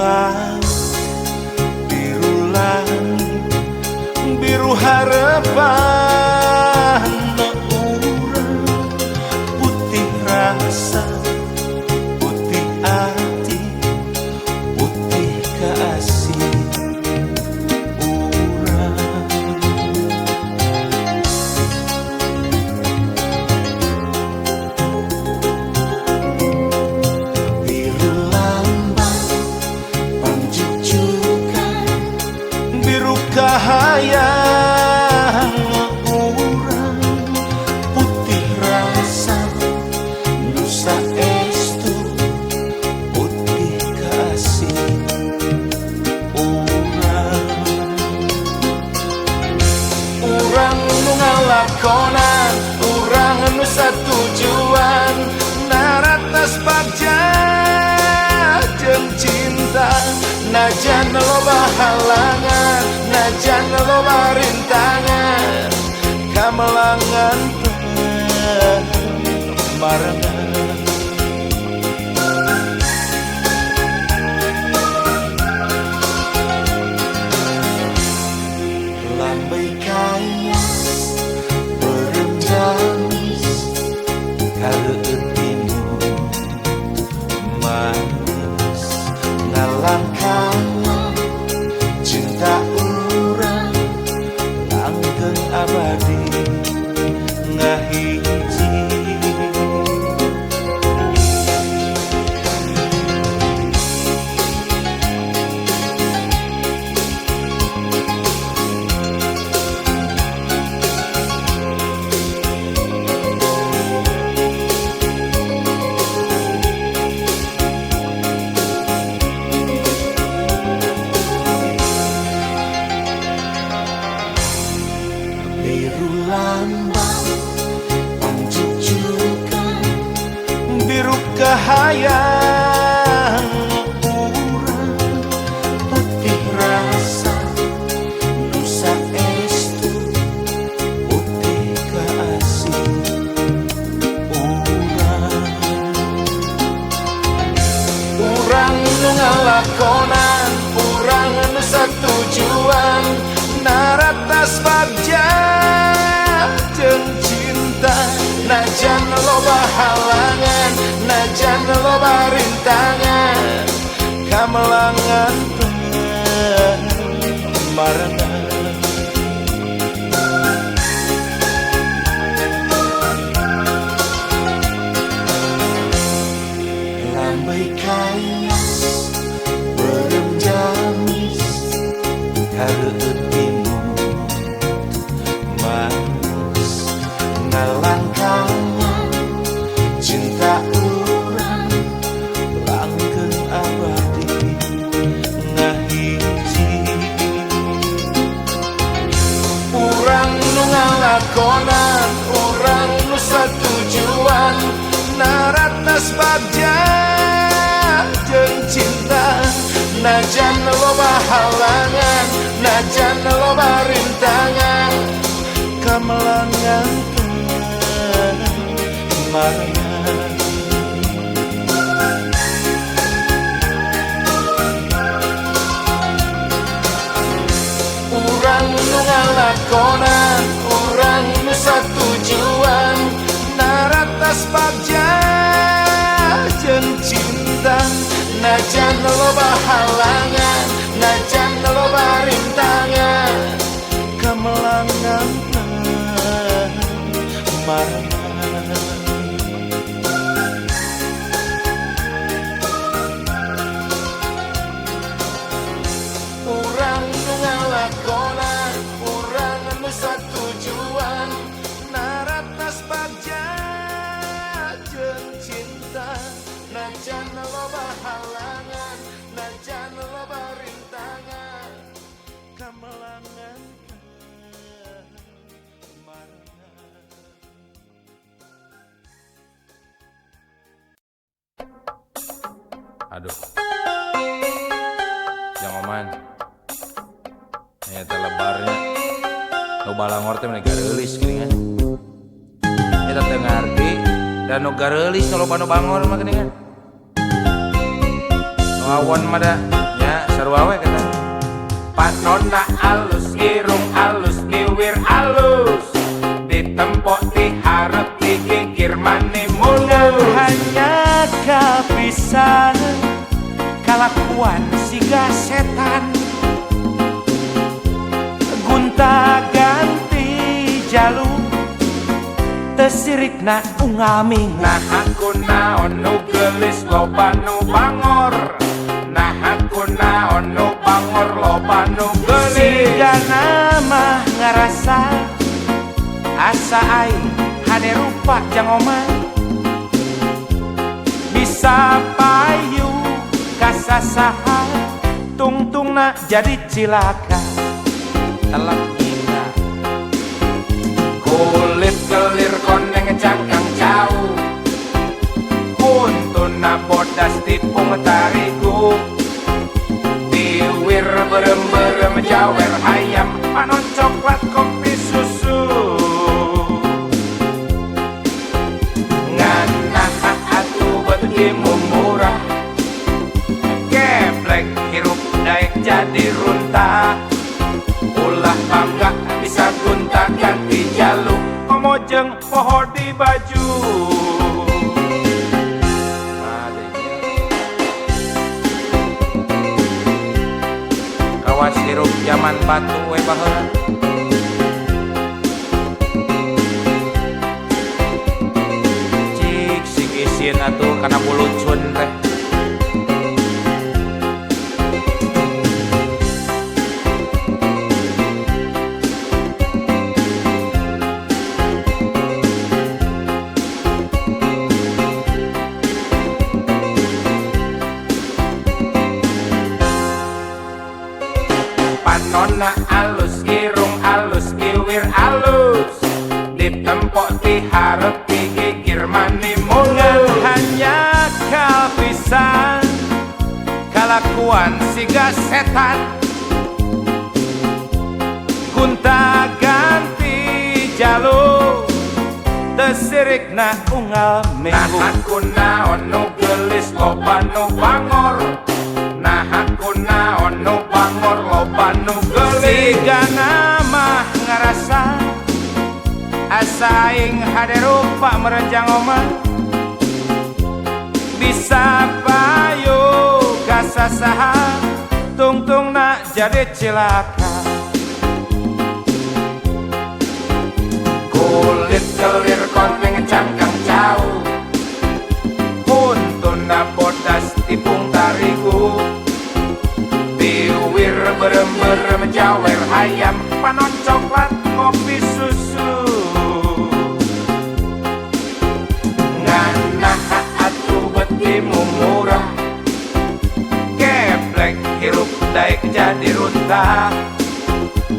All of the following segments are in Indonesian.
laut, biru langit, biru harapan urang, putih rasa, putih hati, putih kasih urang. Biru lambang panjujukan, biru kahayang urang, putih rasa nusa estu, putih kasih urang. Urang nu ngalakonan, urang nu satujuan, naratas bagja jeung cinta. Najan loba halangan, najan loba rintangan, kamelangan marangan. Lambai kayas beureum jamis, kareueutinu manis, ngalangkang cinta urang langgeng abadi ngahiji. Biru lambang panjujukan, biru kahayang urang, putih rasa nusa estu, putih kasih urang. Urang nu ngalakonan, urang nu satujuan, naratas bagja jeung cinta. Najan loba halangan, najan loba rintangan, kamelangan marangan. Lambai kayas beureum jamis, kareueutinu manis, ngalangkangan cinta urang langgeng abadi ngahiji. Urang nu ngalakonan, urang nu satujuan, naratas bagja jeung cinta. Najan loba halangan, najan loba rintangan, kamelangan marangan. Urang nu ngalakonan, urang nu satujuan, naratas bagja jeung cinta. Najan loba halangan, najan loba rintangan, kamelangan marangan. Urang nu ngalakonan, urang nu satujuan, naratas bagja jeung cinta. Najan loba halangan, najan loba rintangan, kamelangan marangan. Aduh, yang oman, ternyata lebarnya, nu balangor teh mereka reulis gini kan. Eta teu ngarti dan nu gareulis nu loba nu bangor mah geuning kan. Nu awan mah da sarua we kata. Panonna alus, irung alus, bibir alus, ditempok diharap dikikir mani mulus. Hanya kepisan kelakuan siga setan, gunta ganti jalur tesirikna ungaming. Nah aku naon nu gelis loba nu bangor, nah aku naon nu bangor loba nu gelis. Siga nama ngarasa asa aing hade rupa jang omah, bisa payu kasasaha tungtungna jadi cilaka. Telak gila Kulit kelir koneng cangkang jauh, kuntuna bodas tipung tarigu, tiwir berem-berem jawer ayam, panon coklat kopi susu. Ngana atu betimu murah, geblek hirup daek jadi runtah. Ulah bangga bisa gunta ganti jaluk, komojeng poho di baju. kawas hirup zaman batu we baheula. Cik sing isin atuh kana bulucun teh. Panonna alus, irung alus, bibir alus, ditempok diharap dikikir mani mulus. Hanya kepisan kelakuan siga setan, gunta ganti jalur tesirikna unggal Nah minggu. aku naon nu gelis loba nu bangor, nah aku naon nu bangor loba nu gelis. Siga nama ngarasa asa aing hade rupa merenjang omah, bisa payu kasasaha tungtungna jadi cilaka. Kulit kelir koneng cangkang jauh, kuntuna bodas tipung tarigu, tiwir berem-berem jawer ayam, panon coklat kopi susu. Ngana atu betimu murah, geblek hirup daek jadi runtah.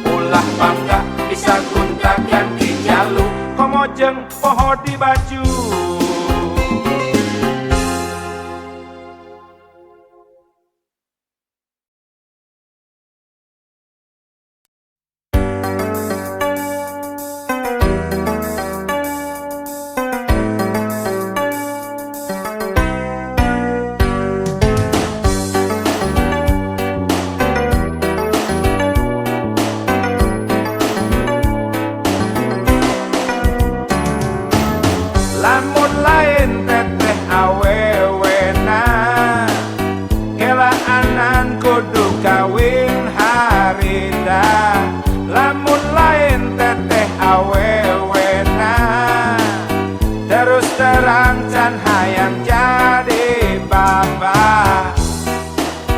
Ulah bangga bisa gunta ganti jaluk, komojeng poho di baju. Lamun lain teteh awewena, kelaanan kudu kawin harita. Lamun lain teteh awewena, terus terang can hayang jadi bapak.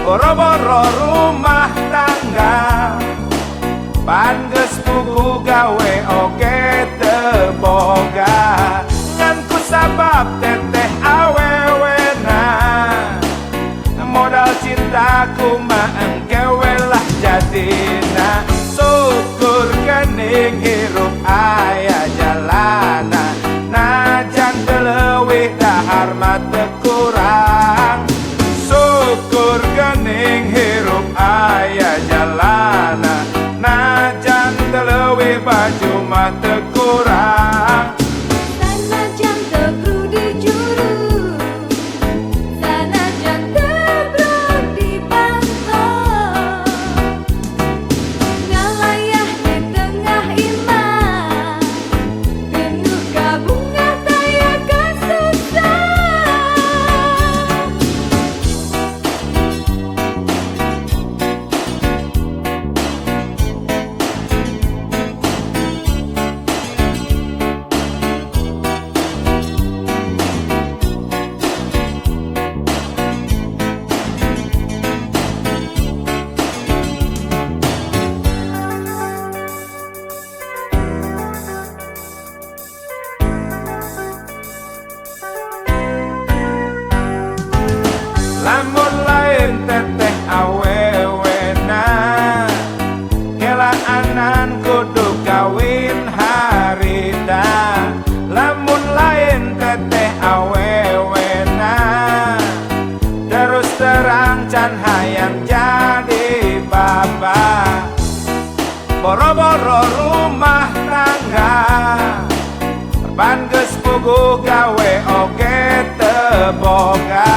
Boro-boro rumah tangga, pan geus pugu gawe oge teu boga. Ngan sabab teteh awewena, modal cintaku mah engkewe lah jadina. Syukur gening hirup aya jalana, najan teu leuwih dahar mah teu kurang. Syukur gening hirup aya jalana, najan teu leuwih baju mah teu kurang. Sanajan teu pru dijuru, sanajan teu pru dipantau, lain teteh awewena, kelaanan kudu kawin harita. Lamun lain teteh awewena, terus terang can hayang jadi bapak. Boro-boro rumah tangga, ban geus puguh gawe oge teu boga.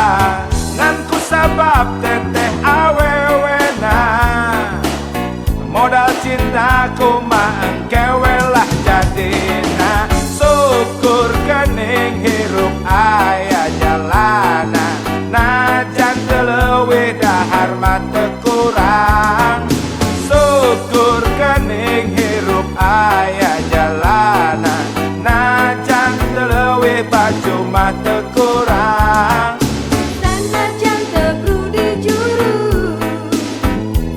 Ngan kusabab teteh awewena, modal cinta kumaha engkewe lah jadina. Syukur geuning hirup aya jalana, najan teu leuwih dahar mah teu kurang. Syukur geuning hirup aya jalana, najan teu leuwih baju mah teu kurang. Sanajan teu dijuru,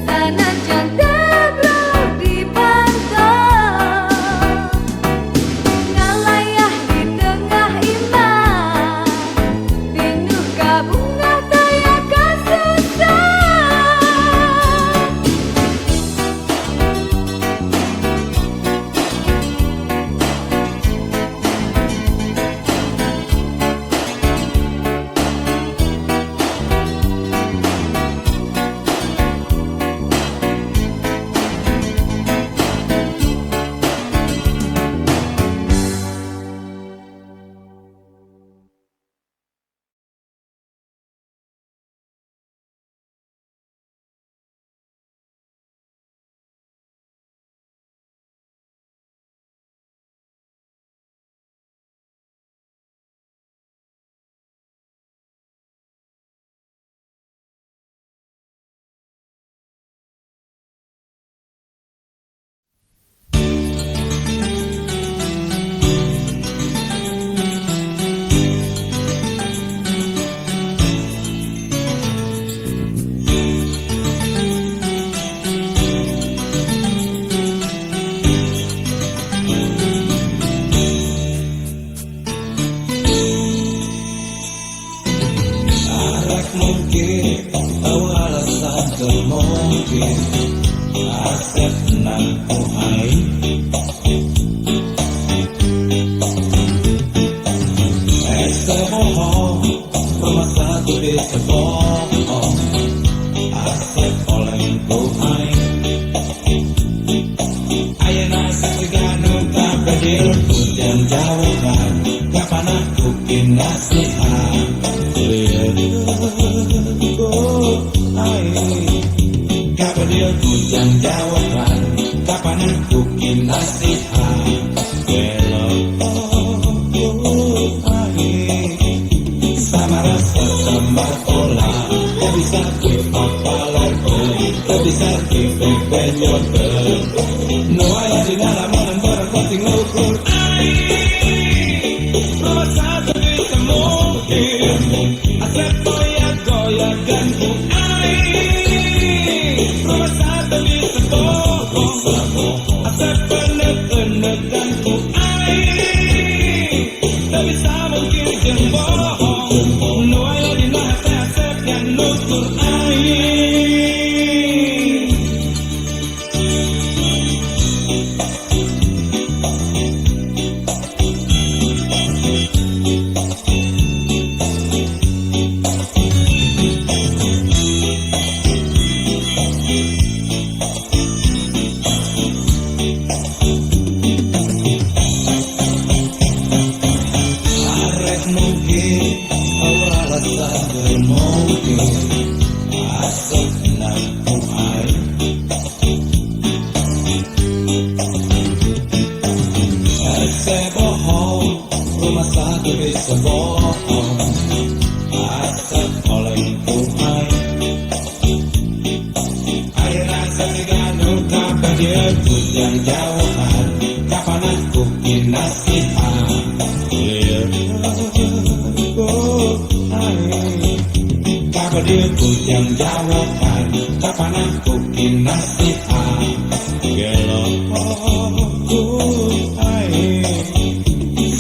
sanajan teu dipantau, ngalayah di tengah imah, pinuh kabungah daya kasusah. Mungkin tahu alasan kemungkin asep nampu aing bohong rumah satu desa bohong asep oleh ku aing ayeuna seseganu kabadil hujan jauhan kapan aku kinasihan Kabadil hujan jauhan kapan aku kinasihan sama rasa sambar olah tak bisa kipapalar tak bisa kipenyot no ayah di dalam barang penting ukur rumah satu bisa mungkin asep goyah-goyahkan ku rumah satu bisa bohong asep penek-penekan ku tak bisa mungkin jeung bohong nu aya dina hati asep yang nutur aing yang jauhan kapan aku kinasihan kabadil yang jauhan kapan aku kinasihan gelok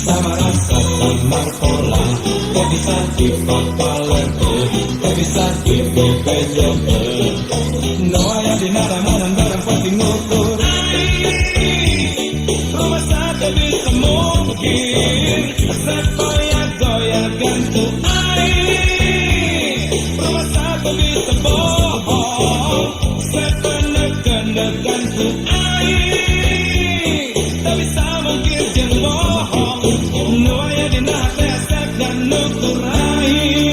sama rasa marpola, kau bisa kifah palente, kau bisa kifah pejoke. No ayah di naraman barang pasti ngukur. Rumah satu bisa mungkin, sepoyak-goyakan tuh air. Rumah satu bisa bohong, sepenek-penekan tuh air. Tak bisa mungkin jeng bohong, no ayah di naraman dan nukur air.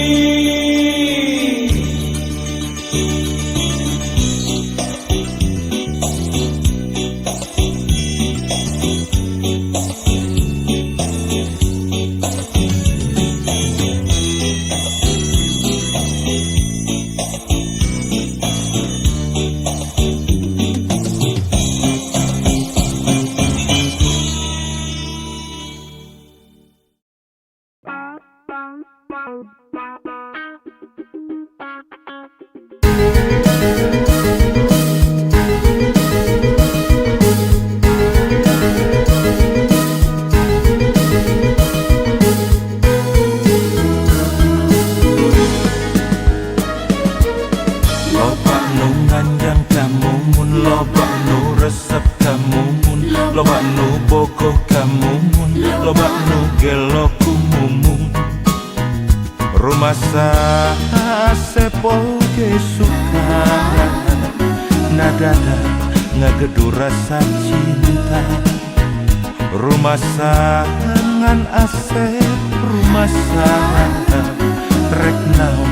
Loba nu nganjang kamu mun, loba nu resep kamu mun, loba nu bogoh kamu mun, loba nu gelo kumumun. Rumah sepoge suka nadada ngagedu rasa cinta. Rumah ngan asep, rumah rek naon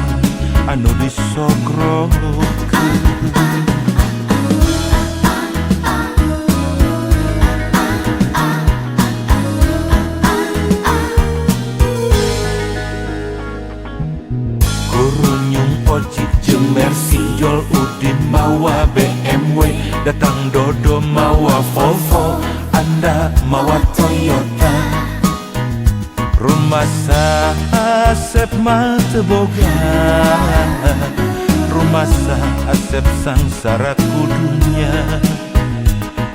anu disogrokeun. Kurunyung ojik jeung Mercy, Jol Udin mawa BMW, datang Dodo mawa Volvo, Anda mawa Toyota. Rumah Asep mah teu boga, rumah Asep sangsara kudunya.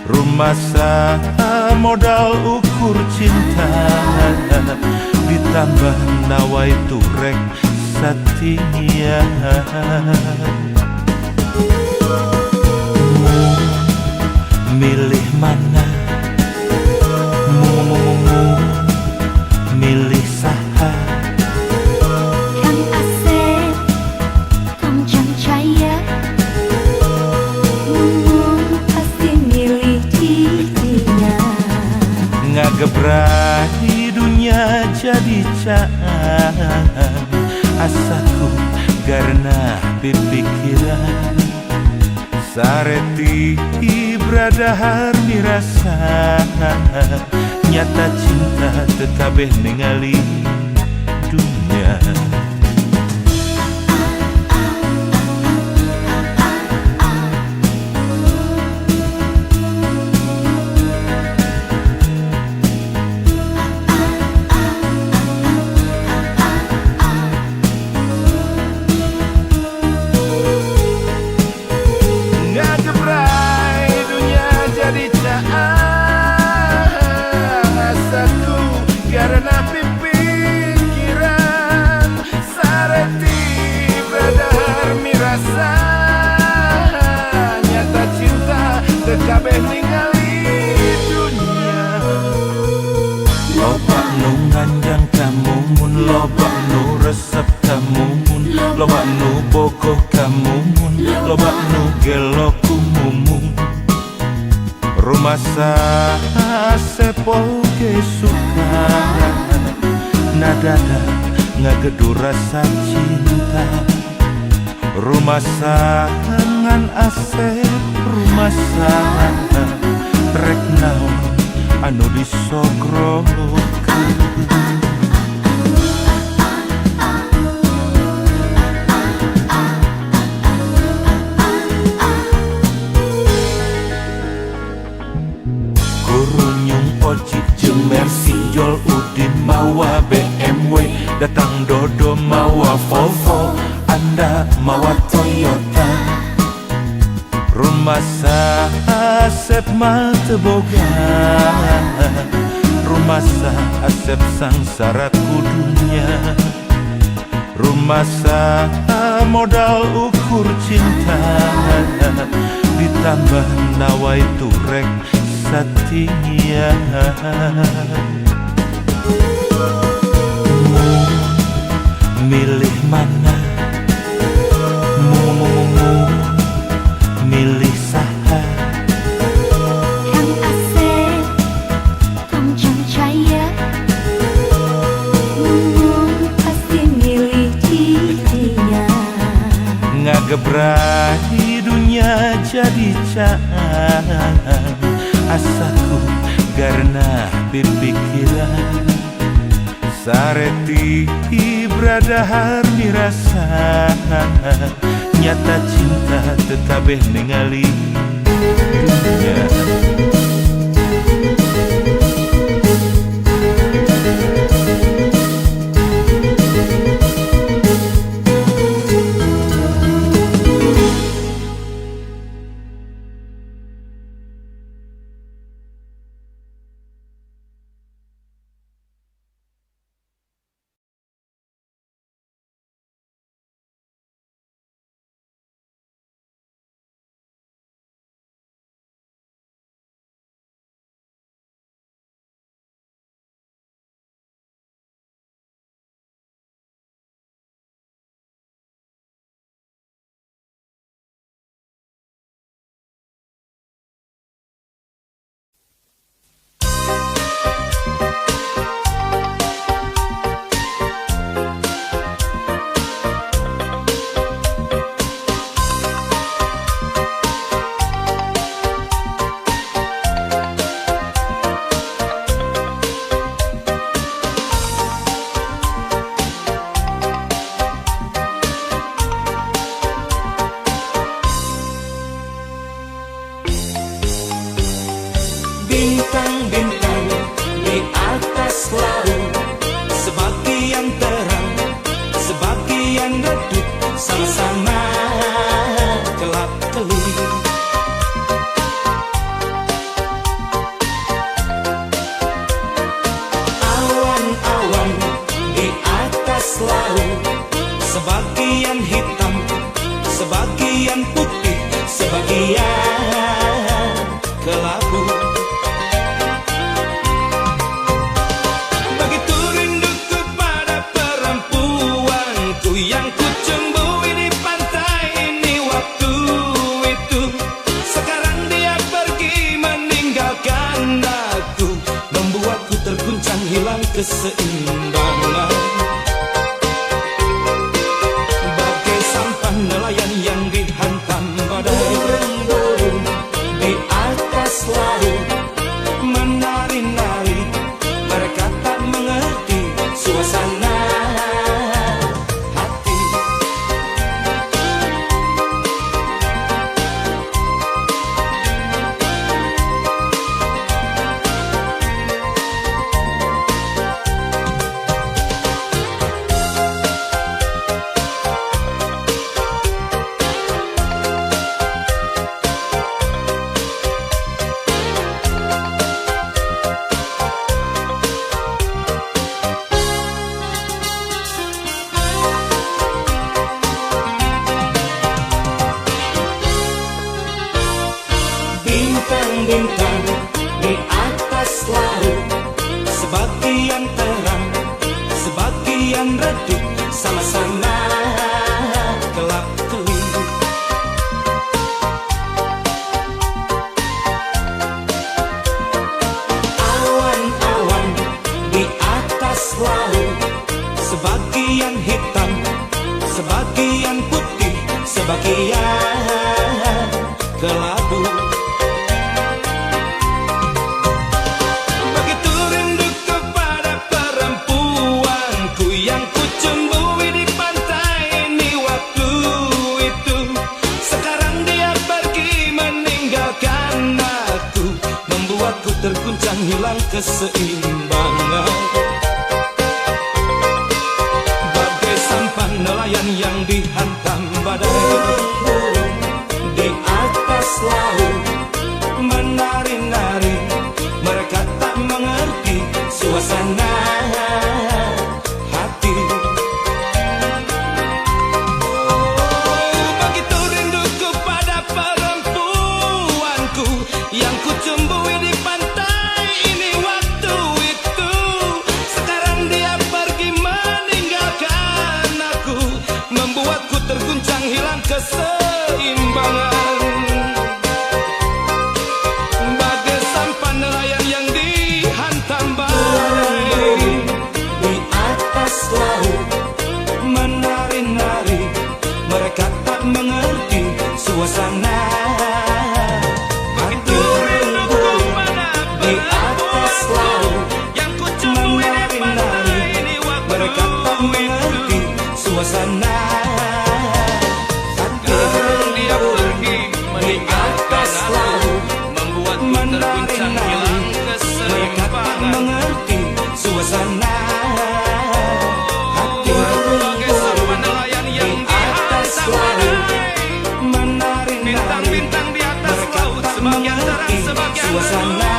Rumah modal ukur cinta, ditambah nawai turek Satya. Milih mana? Milih saha? Kang Asep, Kang Cancaya, pasti milih dirinya. Ngagebrai dunia jadi caan, asaku karena pipikiran. Sareti bradahar mirasa, nyata cinta tekabeh ningali dunia. Kabeh ningali dunia. Loba nu nganjang kamu mun, loba nu resep kamu mun, loba nu bogoh kamu mun, loba nu gelo kumumun. Rumah sepoge suka nadada ngagedu rasa cinta. Rumah ngan asep, rumah rek naon anu disogrokeun. Kurunyung ojik jeung Mercy, Jol Udin mawa BMW, datang Dodo mawa Volvo, Anda mawa Toyota. Rumah Asep mah teu boga, Rumasa Asep sangsara kudunya, rumasa modal ukur cinta, ditambah nawai turek satia. Milih mana? Milih saha? Kang Asep, Kang Cahaya, Mumun pasti milih dia. Ngagebrai dunia jadi caan, asaku karena pipikiran sareti bradahar dirasa, nyata cinta tekabeh ningali dunia. Bintang-bintang di atas laut, sebagian terang, sebagian redup, sama-sama kelap-kelip. Awan-awan di atas laut, sebagian hitam, sebagian putih, sebagian kelabu. Yang ku cembui di pantai ini waktu itu, sekarang dia pergi meninggalkan aku, membuatku terguncang hilang keseimbangan. Bagai sampan nelayan yang dihantam badai, burung-burung di atas laut menari-nari, mereka tak mengerti suasana. Bintang-bintang di atas laut, sebagian terang, sebagian redup, sama-sama kelap-kelip. Awan-awan di atas laut, sebagian hitam, sebagian putih, sebagian kelabu. Terguncang hilang keseimbangan, bagai sampan nelayan yang dihantam badai, burung di atas laut menari-nari, mereka tak mengerti keseimbangan. Bagai sampan nelayan yang dihantam badai, di atas laut menari-nari, mereka tak mengerti suasana hati. Di atas laut menari-nari, mereka tak mengerti suasana hati. Dia pergi meninggalkan laut, membuat menari-nari, mereka tak mengerti suasana hati. Bagai sampan nelayan yang dihantam badai, bintang-bintang di atas laut, sebagian terang sebagian suasana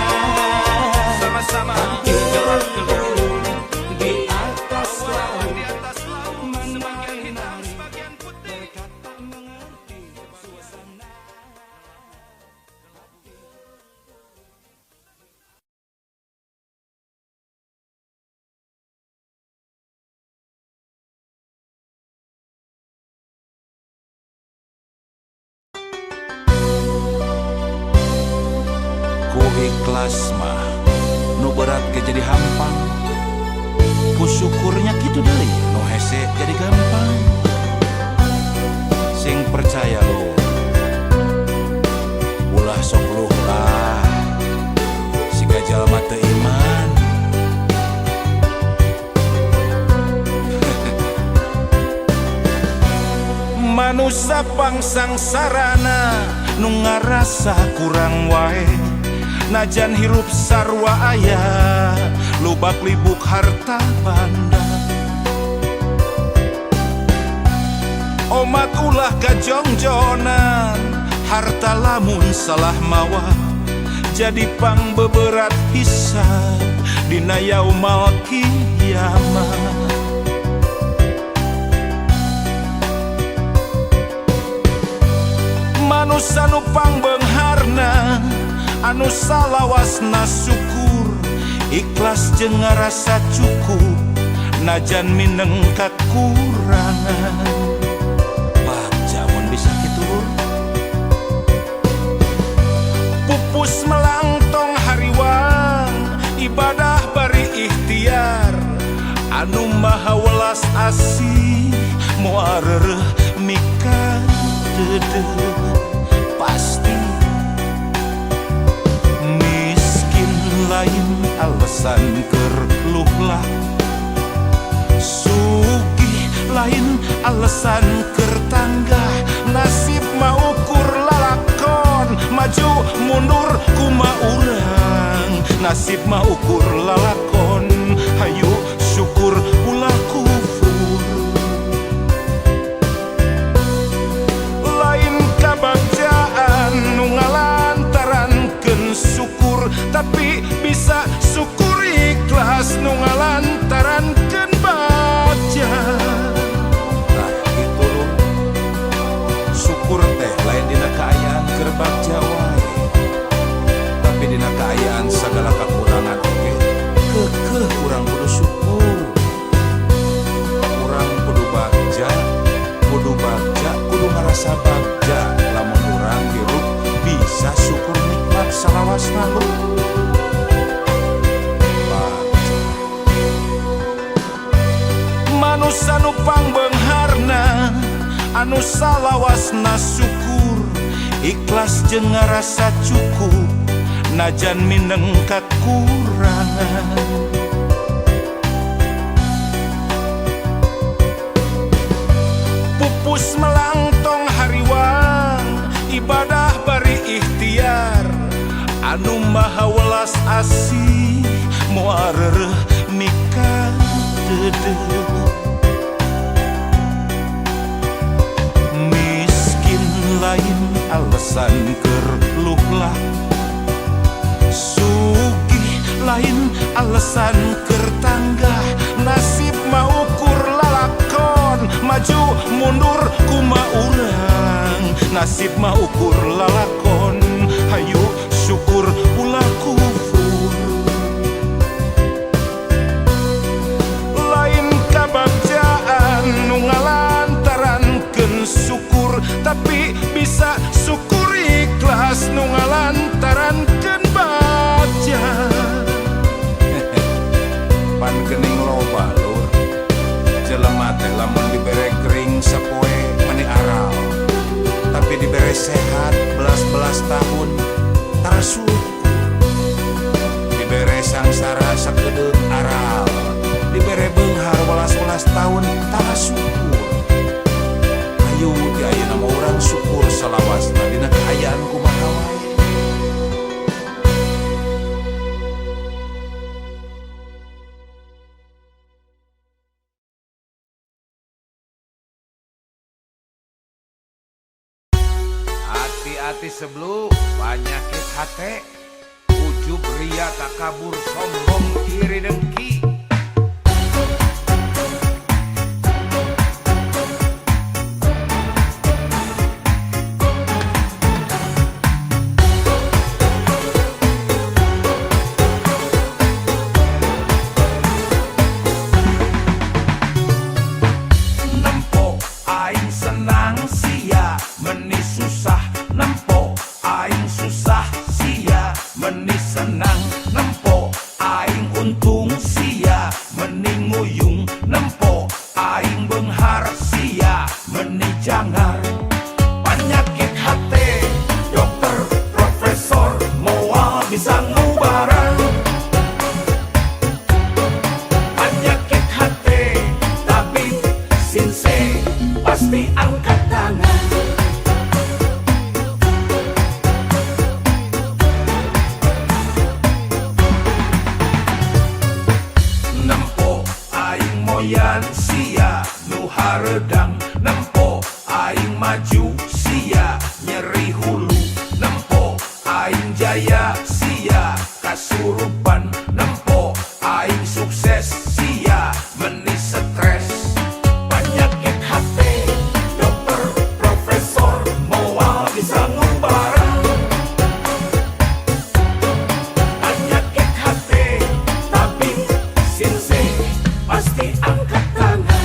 sama-sama jalan keluar. di atas laut Di atas laut, sebagian hitam sebagian putih. mereka tak mengerti suasana. Ku ikhlas mah nu berat ke jadi hampang, ku syukurnya gitu deui nu hese jadi gampang. Sing percaya lu ulah sok luh lah, siga jalma teu iman. Manusia pangsang sarana nu ngarasa kurang wae, najan hirup sarwa aya lubak libuk harta banda. Omat ulah kajongjonan, harta lamun salah mawa jadi pang beberat hisab dina yaumal kiamat. Manusia nu pangbeungharna, anu salawasna syukur, ikhlas jeung ngarasa cukup, najan mineng kakurangan. Baca mun bisa kitu. Pupus melangtong hariwang, ibadah bari ikhtiar, anu maha welas asih, moal reureuh mika deudeuh. Pasti miskin lain alasan keur luhlah, sugih lain alasan keur tanggah, nasib mah ukur lalakon, maju mundur kumaha urang, nasib mah ukur lalakon, hayu syukur ulah kufur. Lain kabagjaan nu ngalantarankeun syukur, tapi bisa syukur ikhlas nu ngalantarankeun bagja. Nah gitu loh, syukur teh lain dina kaayaan keur bagja wae, tapi dina kaayaan sagala kakurangan oge keukeuh urang kudu syukur. Urang kudu bagja, kudu ngarasa bagja, lamun urang hirup bisa syukur nikmat salawasna lu. Manusia nu pangbeungharna, anu salawasna syukur, ikhlas jeung ngarasa cukup, najan mineng kakurangan. Pupus melangtong hariwang, ibadah bari ikhtiar, anu maha welas asih, moal reureuh mika deudeuh. Miskin lain alasan keur luhlah, sugih lain alasan keur tanggah, nasib mah ukur lalakon, maju mundur kumaha urang, nasib mah ukur lalakon, hayu syukur ulah kufur. Lain kabagjaan nu ngalantarankeun syukur, tapi hati sebelum penyakit hati, ujub ria takabur sombong iri dengki. Pasti angkat tangan. Nempo aing moyan sia nu haredang, nempo aing maju sia nyeri hulu, nempo aing jaya sia kasurupan, nempo aing sukses sia meni stres. Penyakit hati dokter profesor moal bisa ngubarang. Penyakit hati tabib sensei pasti angkat tangan.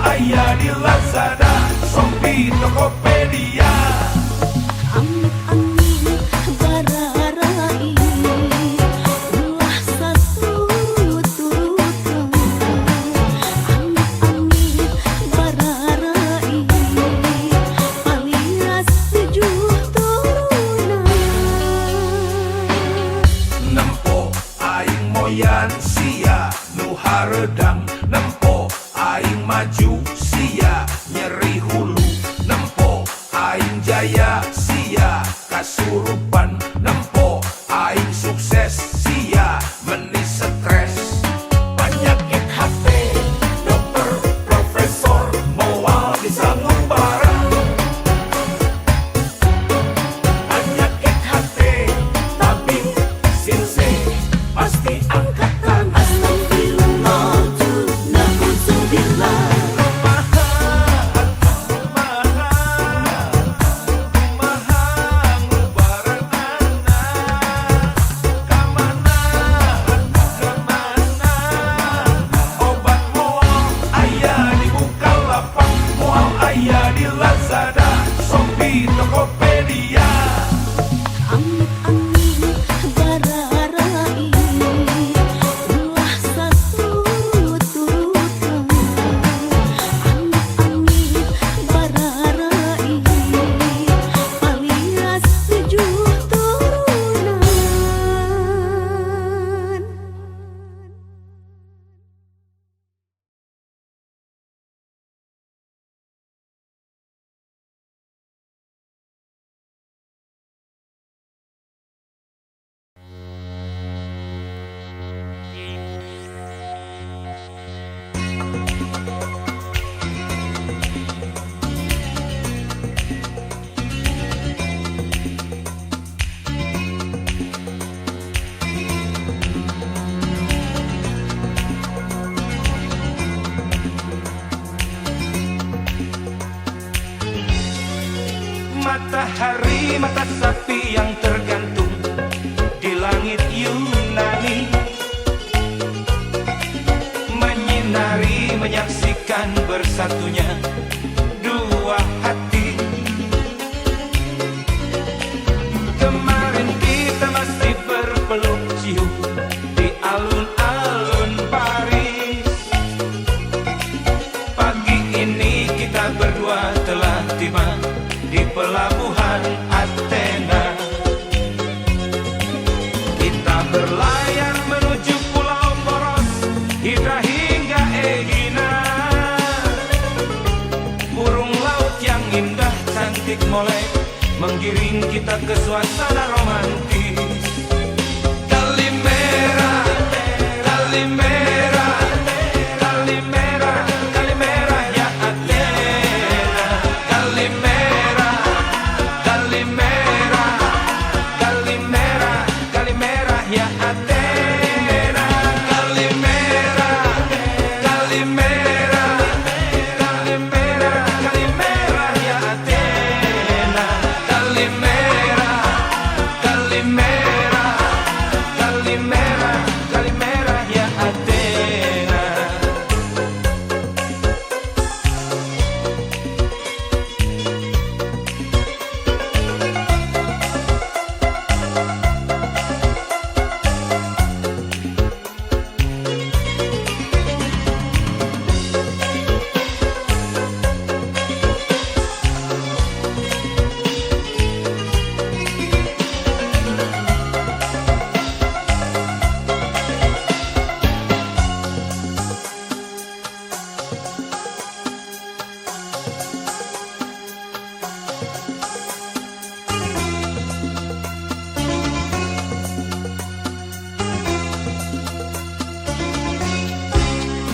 Aya di Lazada, Shopee, Tokopedia. Amit-amit bararai ulah saturutan. Amit-amit bararai alias 7 turunan. Nempo aing moyan sia nu haredang, nempo aing maju sia nyeri hulu, nempo aing jaya sia kasurupan, nempo aing sukses sia meni stres. Penyakit hati dokter profesor moal bisa ngubarang. Penyakit hati tabib sensei pasti angkat tangan. Astagfirullah tu na'udzubillah. Obat moal aya di Bukalapak, moal aya di Lazada, Shopee, Tokopedia. Amit-amit bararai ulah saturutan. Amit-amit bararai alias 7 turunan. Matahari mata sapi yang tergantung di langit Yunani, menyinari menyaksikan bersatunya dua hati. Kemarin kita masih berpeluk cium di alun-alun Paris. Pagi ini kita berdua telah tiba di pelabuhan Athena. Kita berlayar menuju Pulau Poros, Hydra hingga Egina. cantik molek menggiring kita ke suasana romantis. Kalimera, Kalimera, Kalimera, Kalimera ya Athena. Kalimera, Kalimera, Kalimera, Kalimera ya Athena. Kalimera, Kalimera, Kalimera, Kalimera ya Athena. Kalimera, Kalimera, Kalimera, Kalimera ya Athena.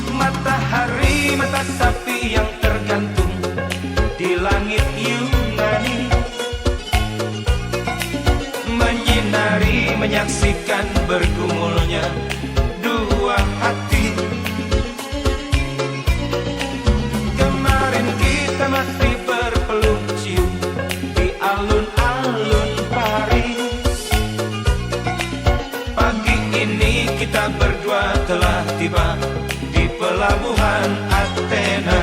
Matahari, mata sapi yang tergantung di langit Yunani, menyinari, menyaksikan bergumulnya dua hati. Kemarin kita masih berpeluk cium di alun-alun Paris. Pagi ini kita berdua telah tiba di pelabuhan Athena.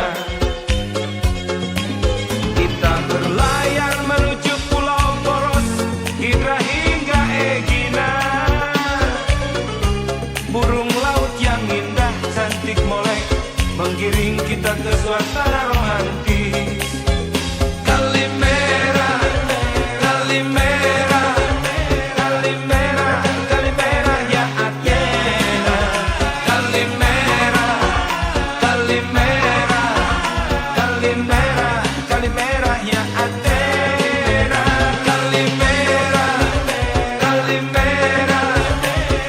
Kita berlayar menuju Pulau Poros, Hidra hingga Egina. Burung laut yang indah, cantik molek menggiring kita ke suasana romantis. Kalimera, Kalimera, Kalimera, Kalimera ya Athena. Kalimera, Kalimera, Kalimera, Kalimera ya Athena. Kalimera, Kalimera,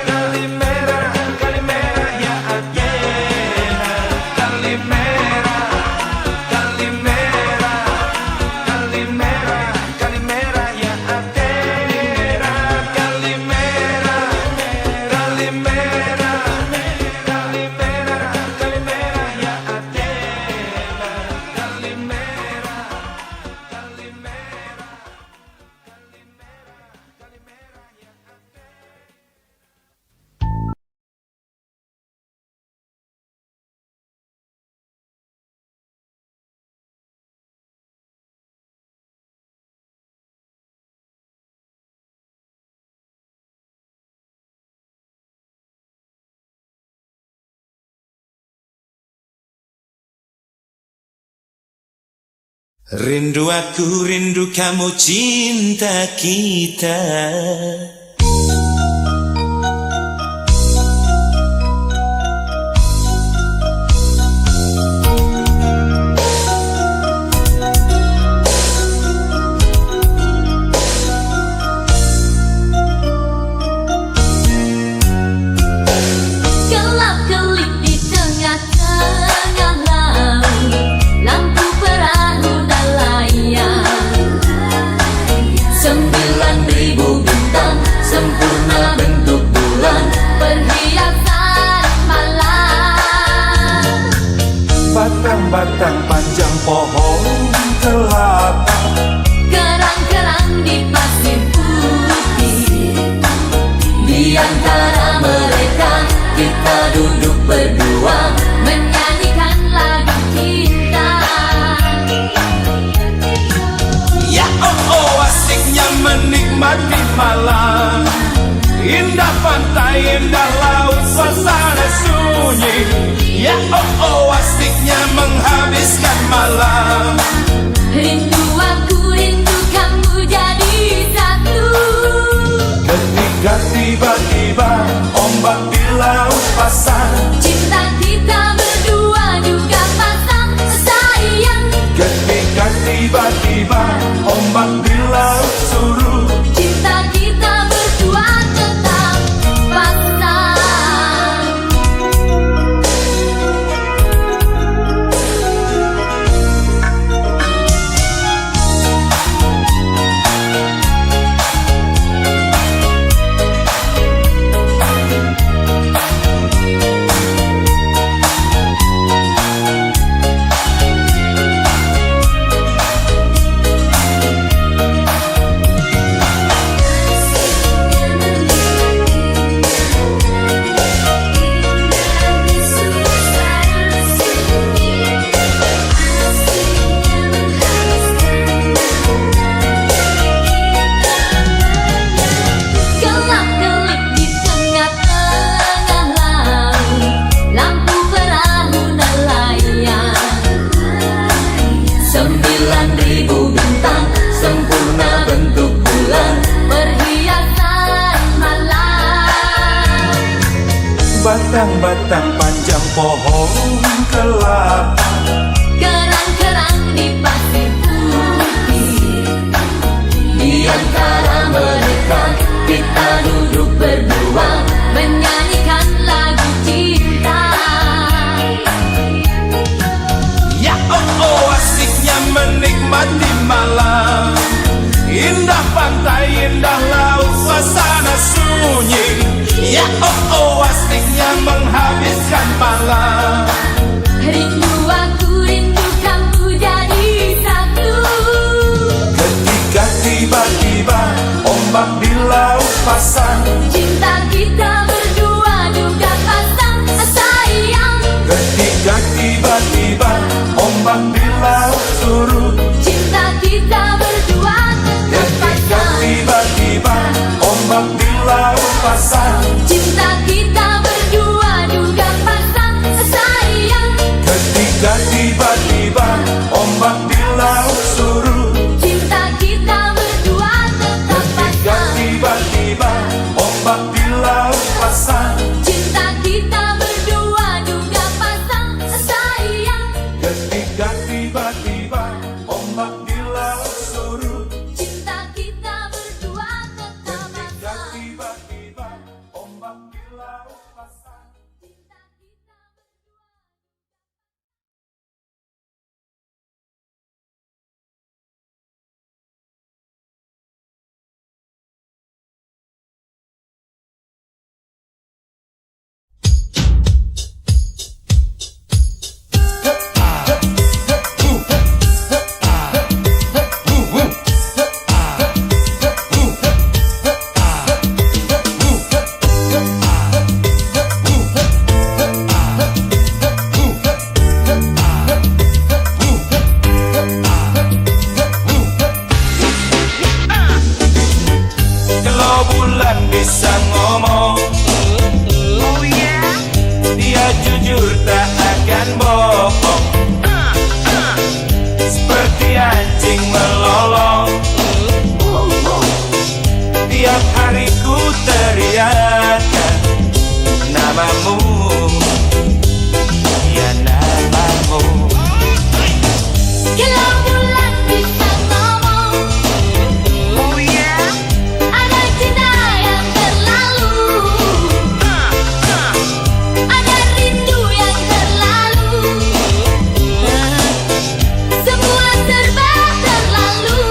Kalimera, Kalimera ya Athena. Kalimera, Kalimera, Kalimera, Kalimera ya Athena. Kalimera, Kalimera, Kalimera, Kalimera ya Athena. Kalimera, Kalimera, Kalimera ya Athena. Rindu aku, rindu kamu, cinta kita. Kelap-kelip di tengah-tengah laut, lampu perahu dan layar. 9.000 bintang sempurna bentuk bulan, perhiasan malam. Batang-batang panjang pohon kelapa, Kerang-kerang di pasir putih. Di antara mereka kita duduk berdua, menyanyikan lagu cinta. ya oh asiknya menikmati malam. Indah pantai, indah laut, suasana sunyi. Ya oh asiknya menghabiskan malam. Rindu aku, rindu kamu jadi satu. Ketika tiba-tiba ombak di laut pasang, Cinta kita berdua juga pasang sayang. ketika tiba-tiba ombak batang panjang pohon kelapa, Kerang-kerang di pasir putih. Di antara mereka kita duduk berdua menyanyikan lagu cinta. ya oh asiknya menikmati malam, indah pantai, indah laut, suasana sunyi. Ya oh asiknya menghabiskan malam. Rindu aku, rindu kamu jadi satu. Ketika tiba-tiba ombak di laut pasang, Cinta kita berdua juga pasang sayang. ketika tiba-tiba ombak di laut surut, Cinta kita berdua tetap ketika pasang. tiba-tiba ombak di laut pasang, Cinta kita berdua juga pasang sayang. ketika tiba-tiba ombak di laut surut, Cinta kita berdua tetap ketika pasang. tiba-tiba ombak di laut pasang, Cinta kita berdua juga pasang sayang. ketika tiba-tiba ombak di laut surut, Cinta kita berdua tetap ketika pasang. tiba-tiba ombak di laut pasang. Cinta kita berdua. Kalau bulan bisa ngomong, dia jujur tak akan bohong. Seperti anjing melolong, tiap hari ku teriakan namamu, ya namamu. Kalau bulan bisa ngomong, ada cinta yang terlalu, ada rindu yang terlalu, semua serba terlalu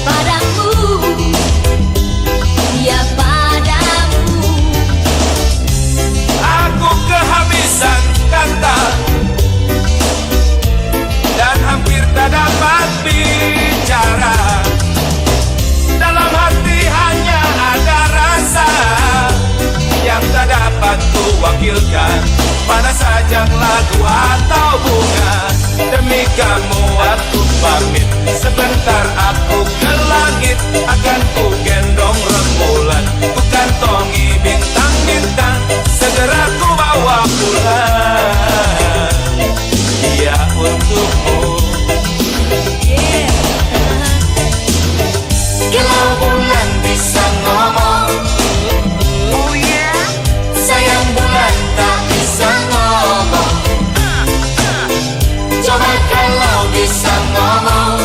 padamu, ya padamu. Aku kehabisan kata dan hampir tak dapat bicara. Dalam hati hanya ada rasa yang tak dapat ku wakilkan pada sajak lagu atau bunga. Demi kamu aku pamit, sebentar aku ke langit, akan ku gendong rembulan, ku kantongi bintang-bintang, segera ku bawa pulang. Dia untukmu. Kalau bulan bisa ngomong, sayang bulan tak bisa ngomong. Coba kalau bisa ngomong,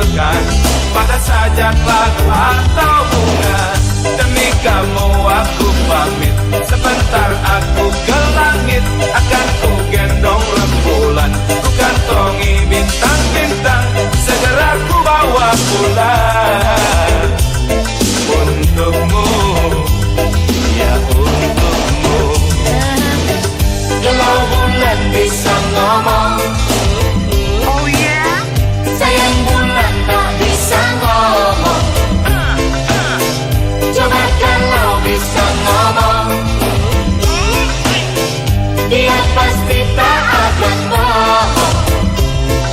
tampilkan pada sajak lagu atau bunga. Demi kamu aku pamit, sebentar aku ke langit. Akan ku gendong rembulan, ku kantongi bintang-bintang, segera ku bawa pulang. Untukmu, ya untukmu. Kalau bulan bisa ngomong, oh yeah, sayang bulan tak bisa ngomong. Coba kalau bisa ngomong, dia pasti tak akan bohong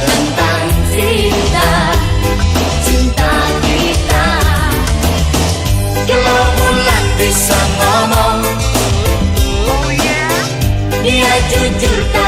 tentang cinta, cinta kita. Kalau bulan bisa ngomong, oh yeah, dia jujur tak